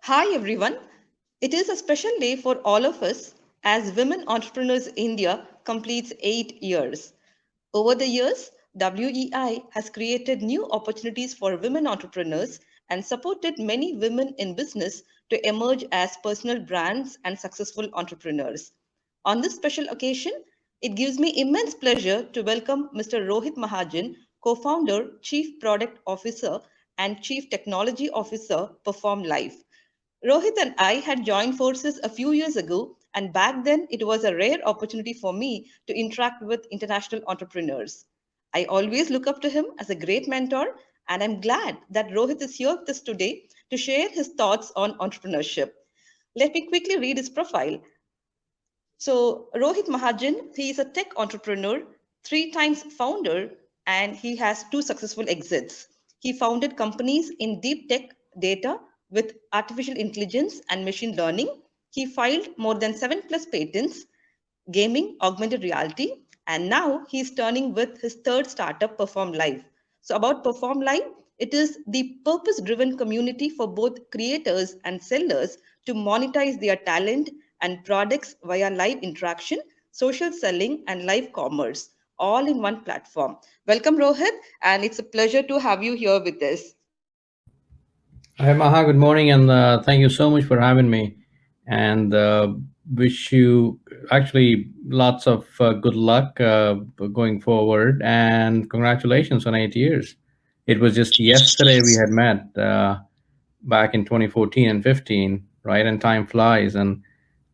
Hi everyone. It is a special day for all of us as Women Entrepreneurs India completes 8 years. Over the years, WEI has created new opportunities for women entrepreneurs and supported many women in business to emerge as personal brands and successful entrepreneurs. On this special occasion, it gives me immense pleasure to welcome Mr. Rohit Mahajan, co-founder, Chief Product Officer, and Chief Technology Officer, Performlive. Rohit and I had joined forces a few years ago, and back then it was a rare opportunity for me to interact with international entrepreneurs. I always look up to him as a great mentor, and I'm glad that Rohit is here with us today to share his thoughts on entrepreneurship. Let me quickly read his profile. So, Rohit Mahajan, he is a tech entrepreneur, three times founder, and he has two successful exits. He founded companies in deep tech data with artificial intelligence and machine learning. He filed more than 7 plus patents, gaming, augmented reality, and now he's turning with his third startup, Perform Live. So, about Perform Live, it is the purpose driven community for both creators and sellers to monetize their talent and products via live interaction, social selling, and live commerce, all in one platform. Welcome, Rohit, and it's a pleasure to have you here with us. Hi, Maha. Good morning, and thank you so much for having me. And wish you actually lots of good luck going forward. And congratulations on 8 years. It was just yesterday we had met back in 2014 and 15, right? And time flies. And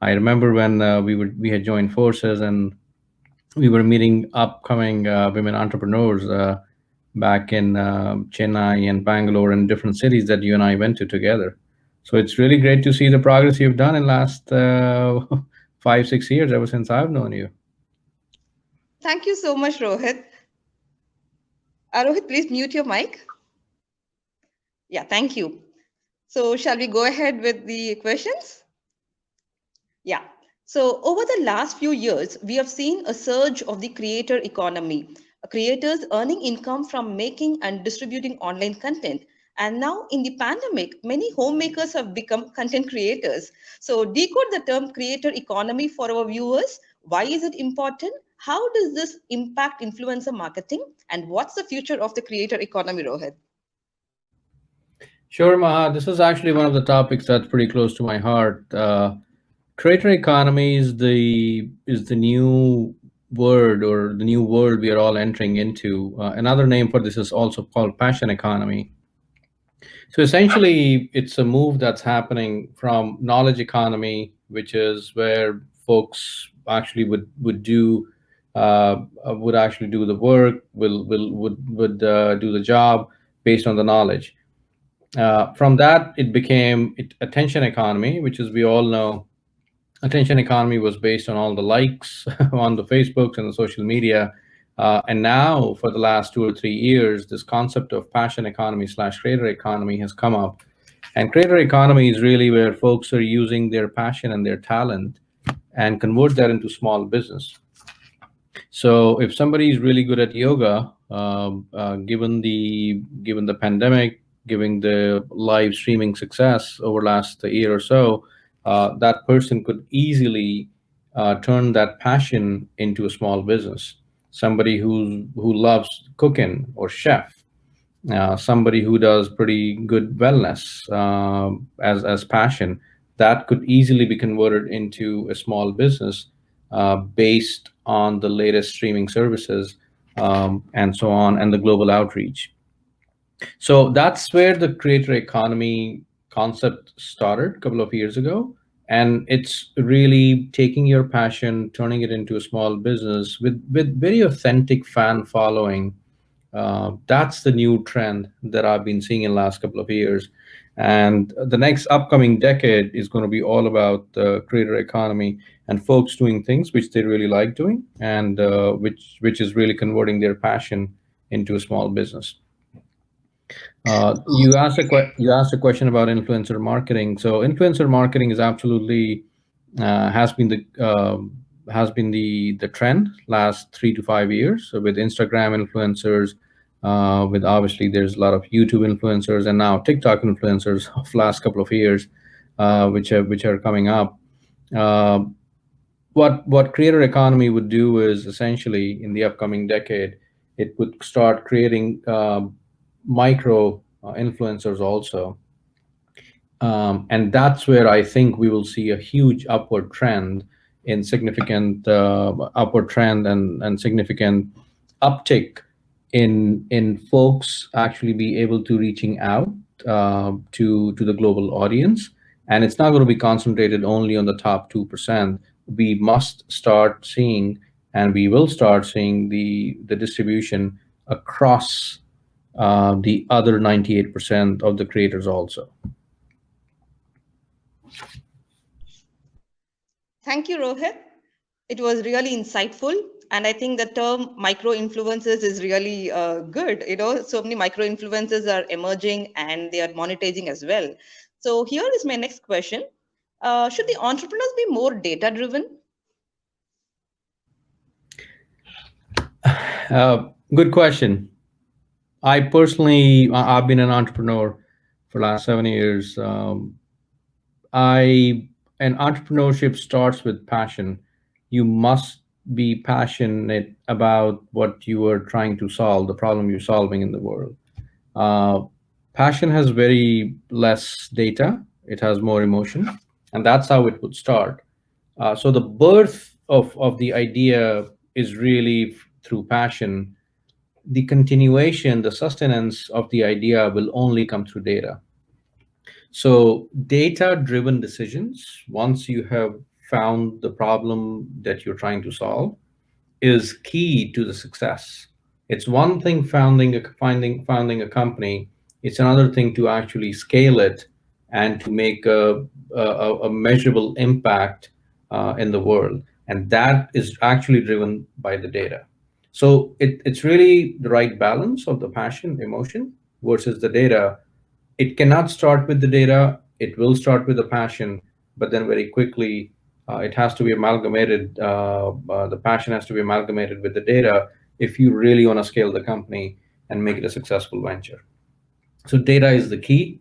I remember when we had joined forces, and we were meeting upcoming women entrepreneurs back in Chennai and Bangalore and different cities that you and I went to together. So it's really great to see the progress you've done in last 5, 6 years ever since I've known you. Thank you so much, Rohit. Rohit, please mute your mic. Yeah, thank you. So, shall we go ahead with the questions? Yeah. So over the last few years, we have seen a surge of the creator economy, creators earning income from making and distributing online content. And now in the pandemic, many homemakers have become content creators. So decode the term creator economy for our viewers. Why is it important? How does this impact influencer marketing? And what's the future of the creator economy, Rohit? Sure, Maha. This is actually one of the topics that's pretty close to my heart. Creator economy is the new word or the new world we are all entering into. Another name for this is also called passion economy. So essentially, it's a move that's happening from knowledge economy, which is where folks actually would actually do the work, would do the job based on the knowledge. From that, it became attention economy, which is we all know attention economy was based on all the likes on the Facebooks and the social media. And now, for the last 2 or 3 years, this concept of passion economy slash creator economy has come up. And creator economy is really where folks are using their passion and their talent and convert that into small business. So if somebody is really good at yoga, given the pandemic, given the live streaming success over last year or so, that person could easily turn that passion into a small business. Somebody who loves cooking or chef, somebody who does pretty good wellness as passion, that could easily be converted into a small business based on the latest streaming services and so on, and the global outreach. So that's where the creator economy concept started a couple of years ago. And it's really taking your passion, turning it into a small business with very authentic fan following. That's the new trend that I've been seeing in the last couple of years. And the next upcoming decade is going to be all about the creator economy and folks doing things which they really like doing, and which is really converting their passion into a small business. You asked a question about influencer marketing. So influencer marketing is absolutely has been the trend last 3 to 5 years. So with Instagram influencers, with obviously there's a lot of YouTube influencers and now TikTok influencers of last couple of years. which are coming up. Uh, what creator economy would do is essentially in the upcoming decade, it would start creating micro influencers also, and that's where I think we will see a huge upward trend in significant upward trend and significant uptick in folks actually be able to reaching out to the global audience. And it's not going to be concentrated only on the top 2%. We must start seeing, and we will start seeing the distribution across the other 98% of the creators also. Thank you, Rohit. It was really insightful. And I think the term micro influencers is really good. So many micro influencers are emerging and they are monetizing as well. So here is my next question. Should the entrepreneurs be more data driven? Good question. I've been an entrepreneur for the last 7 years. I And entrepreneurship starts with passion. You must be passionate about what you are trying to solve, the problem you're solving in the world. Uh, Passion has very less data. It has more emotion, and that's how it would start. So the birth of the idea is really through passion. The continuation, the sustenance of the idea will only come through data. So, data driven decisions, once you have found the problem that you're trying to solve, is key to the success. It's one thing founding a company. It's another thing to actually scale it and to make a measurable impact in the world. And that is actually driven by the data. So it's really the right balance of the passion, emotion versus the data. It cannot start with the data. It will start with the passion, but then very quickly it has to be amalgamated. The passion has to be amalgamated with the data if you really want to scale the company and make it a successful venture. So data is the key.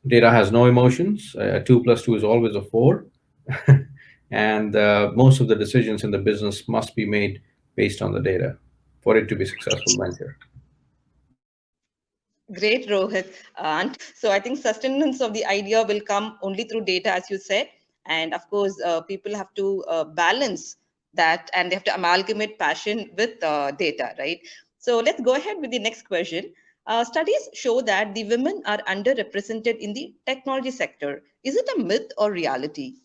Data has no emotions. 2 plus 2 is always a 4. And most of the decisions in the business must be made based on the data for it to be a successful venture. Great, Rohit. And so I think sustenance of the idea will come only through data, as you said. And of course, people have to balance that and they have to amalgamate passion with data, right? So let's go ahead with the next question. Studies show that the women are underrepresented in the technology sector. Is it a myth or reality?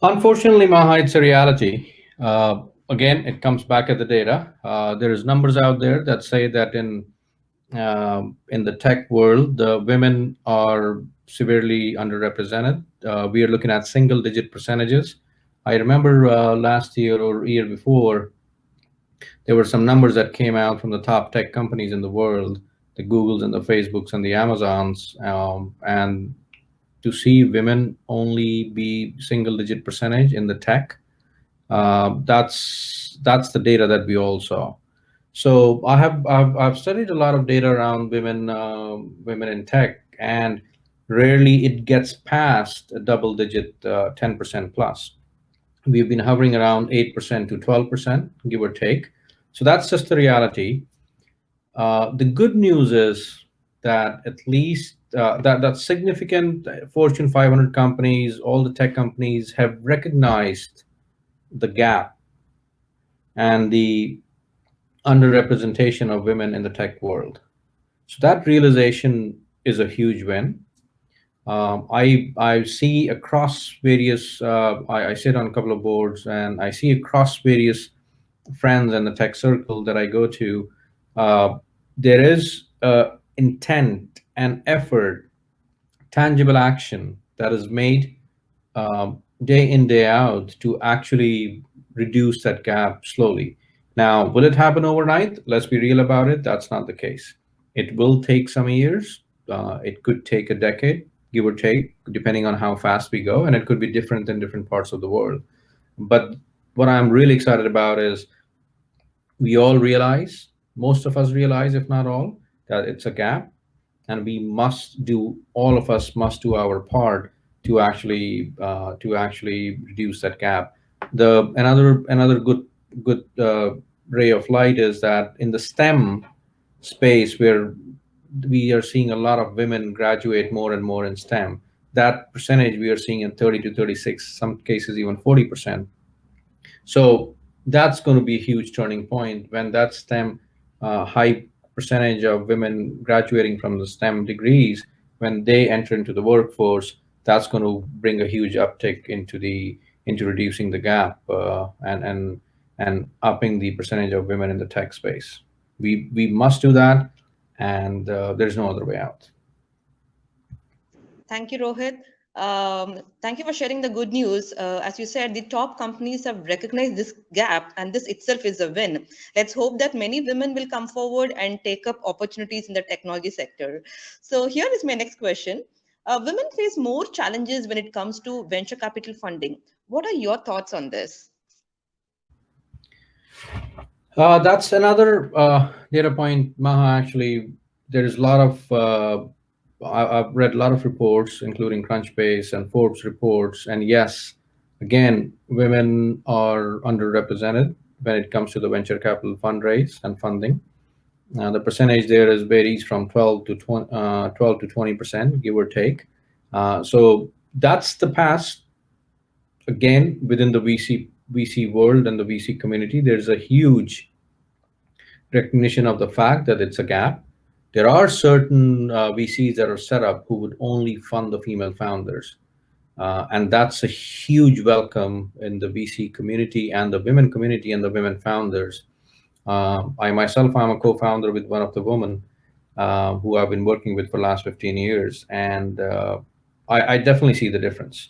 Unfortunately, Maha, it's a reality. Again, it comes back at the data. There's numbers out there that say that in the tech world, the women are severely underrepresented. We are looking at single-digit percentages. I remember last year or year before, there were some numbers that came out from the top tech companies in the world, the Googles and the Facebooks and the Amazons, and to see women only be single-digit percentage in the tech, that's the data that we all saw. So I've studied a lot of data around women in tech, and rarely it gets past a double digit 10% plus. We've been hovering around 8% to 12%, give or take. So that's just the reality. The good news is that at least that significant Fortune 500 companies, all the tech companies have recognized the gap and the underrepresentation of women in the tech world. So that realization is a huge win. I see across various. I sit on a couple of boards, and I see across various friends in the tech circle that I go to. Uh, there is intent and effort, tangible action that is made day in, day out to actually reduce that gap slowly. Now, will it happen overnight? Let's be real about it. That's not the case. It will take some years. It could take a decade, give or take, depending on how fast we go, and it could be different in different parts of the world. But what I'm really excited about is we all realize, most of us realize, if not all, that it's a gap, and we must do, all of us must do our part to actually reduce that gap. The another good ray of light is that in the STEM space, where we are seeing a lot of women graduate more and more in STEM, that percentage we are seeing in 30 to 36, some cases even 40%. So that's going to be a huge turning point when that STEM high percentage of women graduating from the STEM degrees, when they enter into the workforce, that's going to bring a huge uptick into reducing the gap, and upping the percentage of women in the tech space. We must do that, and there's no other way out. Thank you, Rohit. Thank you for sharing the good news. As you said, the top companies have recognized this gap, and this itself is a win. Let's hope that many women will come forward and take up opportunities in the technology sector. So, here is my next question. Women face more challenges when it comes to venture capital funding. What are your thoughts on this? That's another data point, Maha. Actually, there is a lot of I've read a lot of reports, including Crunchbase and Forbes reports, and yes, again, women are underrepresented when it comes to the venture capital fundraise and funding. The percentage there is varies from 12 to 20%, give or take. So that's the past. Again, within the VC world and the VC community, there's a huge recognition of the fact that it's a gap. There are certain VCs that are set up who would only fund the female founders. And that's a huge welcome in the VC community and the women community and the women founders. I myself, I'm a co-founder with one of the women who I've been working with for the last 15 years. And I definitely see the difference.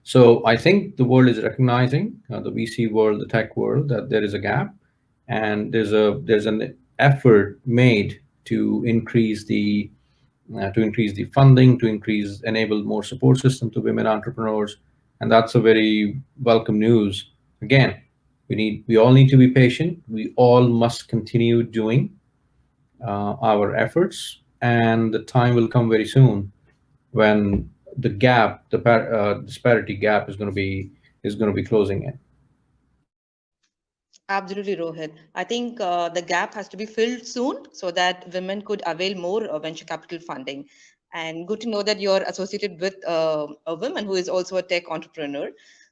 So I think the world is recognizing, the VC world, the tech world, that there is a gap, and there's an effort made to increase the funding, to enable more support system to women entrepreneurs, and that's a very welcome news. Again, we all need to be patient. We all must continue doing our efforts, and the time will come very soon when the gap, disparity gap, is going to be closing in. Absolutely, Rohit. I think the gap has to be filled soon so that women could avail more venture capital funding. And good to know that you're associated with a woman who is also a tech entrepreneur.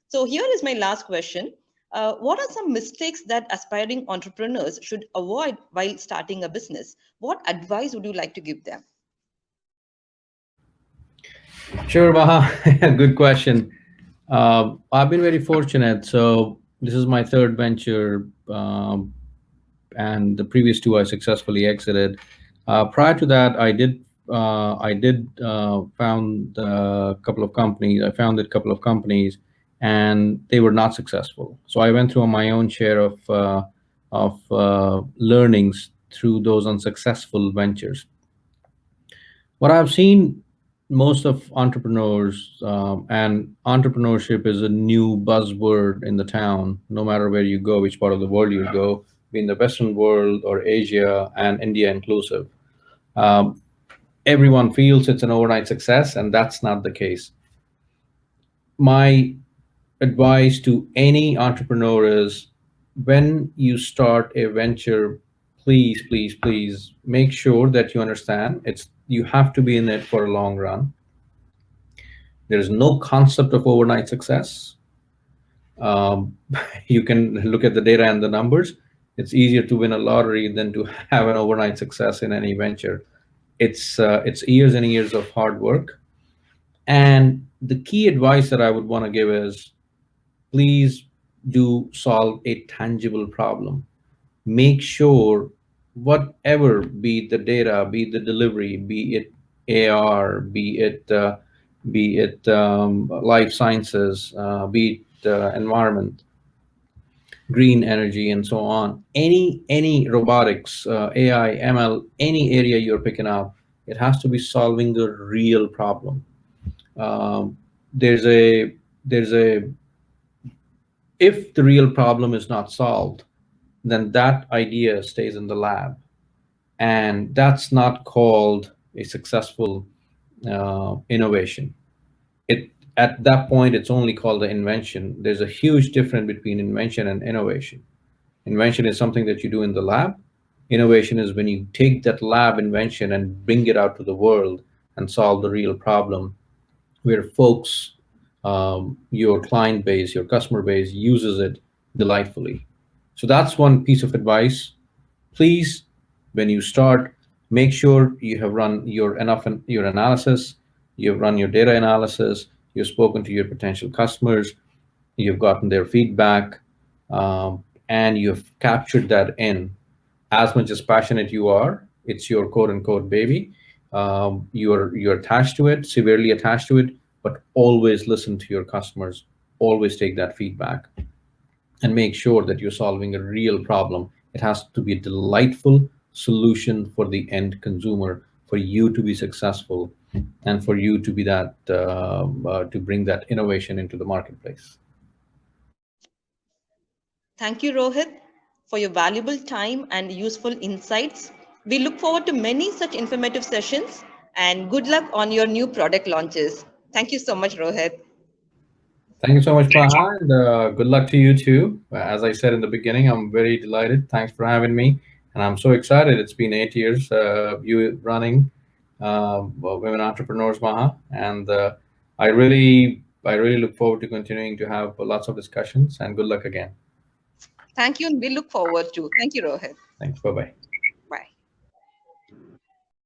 So here is my last question. What are some mistakes that aspiring entrepreneurs should avoid while starting a business? What advice would you like to give them? Sure, Maha. Good question. I've been very fortunate. So this is my third venture, and the previous two I successfully exited. Prior to that, I did found a couple of companies. I founded a couple of companies, and they were not successful. So I went through my own share of learnings through those unsuccessful ventures. What I've seen most of entrepreneurs, and entrepreneurship is a new buzzword in the town, no matter where you go, which part of the world you go, be in the Western world or Asia and India inclusive. Um, Everyone feels it's an overnight success, and that's not the case. My advice to any entrepreneur is, when you start a venture, please, please, please make sure that you understand you have to be in it for a long run. There is no concept of overnight success. Um, you can look at the data and the numbers. It's easier to win a lottery than to have an overnight success in any venture. It's years and years of hard work. And the key advice that I would want to give is, please do solve a tangible problem. Make sure, whatever, be it the data, be it the delivery, be it AR, be it life sciences, be it environment, green energy, and so on. Any robotics, AI, ML, any area you're picking up, it has to be solving a real problem. Um, there's a there's a If the real problem is not solved, then that idea stays in the lab, and that's not called a successful innovation. It At that point it's only called the invention. There's a huge difference between invention and innovation. Invention is something that you do in the lab. Innovation is when you take that lab invention and bring it out to the world and solve the real problem where folks, your client base, your customer base uses it delightfully. So that's one piece of advice. Please, when you start, make sure you have run your analysis, you've run your data analysis, you've spoken to your potential customers, you've gotten their feedback, and you've captured that in. As much as passionate you are, it's your quote unquote baby. You're attached to it, severely attached to it, but always listen to your customers. Always take that feedback and make sure that you're solving a real problem. It has to be a delightful solution for the end consumer for you to be successful and for you to be to bring that innovation into the marketplace. Thank you, Rohit, for your valuable time and useful insights. We look forward to many such informative sessions and good luck on your new product launches. Thank you so much, Rohit. Thank you so much, Maha, and good luck to you too. As I said in the beginning, I'm very delighted. Thanks for having me, and I'm so excited. It's been 8 years you running Women Entrepreneurs, Maha, and I really look forward to continuing to have lots of discussions. And good luck again. Thank you, and we look forward to. Thank you, Rohit. Thanks. Bye bye.